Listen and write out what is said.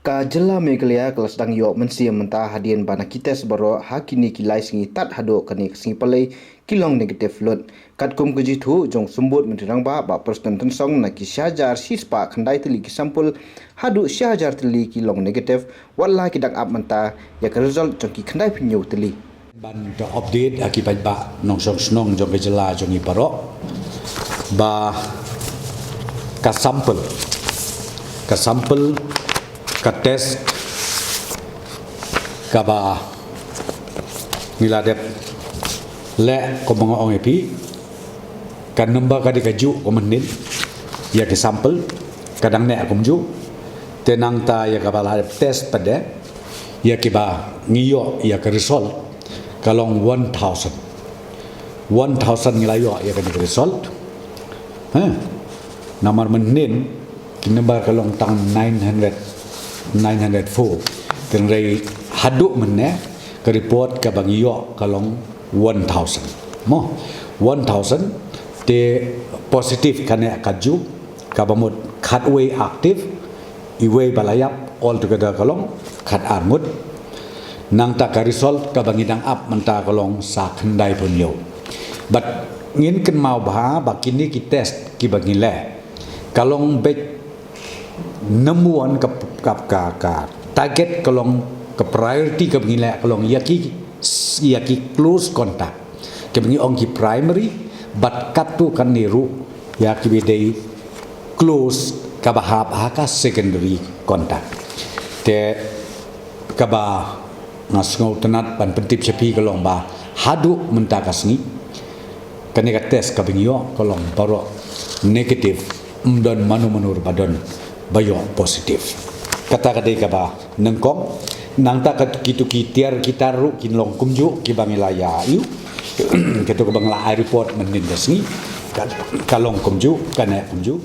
Ka jela Meghalaya kelas dang yok mensi mentah hadian bana kita sebaro hakini kilai singi tat hado kani singi palai kilong negatif lot kat kum kuji thu jong sumbut mentirang ba presiden tensong na ki syajar sispa khandai teli ki sampul hadu syajar teli kilong negatif walla ki dang ap mentah ya ke result jong ki khandai pinyo teli ban to update akibat ba nong snong jong ke jela jong i paro ba ka sampel ka test ka ba miladep le ko mga ong epi ka number ka dikaju ko menin ya ke sampel kadang ne akum ju tenang ta ya ka bala test pada ya ke ba ngiyo ya ke result kalong 1000 ngilayo ya ke result nomor menin number kalong tang 904 tenrai haduk menne ke report ka bangiyo kalong 1000 mo 1000 te positif kane kaju ka bamut khat way active iwe balayap all together kalong khat armut nang ta ka result ka bangidang up menta kalong sa khandai punyo but ngin ken mau ba bakini ki test ki bangile kalong bet nemuan ke target kalong ke priority ke bangila kalong yaki close contact ke bangi ong ki primary but katu kan niru yaki bidai close ka bahap haka secondary contact te ka ba ngasngau tenat ban pentip sepi kalong ba hadu mentakasni kane ka test ka bangi kalong baro negative dan manu-manur badon bayo positif kata kadai ka ba nengkong nang ta kitu ki tiar kitaru kinlong kumju ki bangilaya yu ketu ka bangla report menin desni kalong kumju kana kumju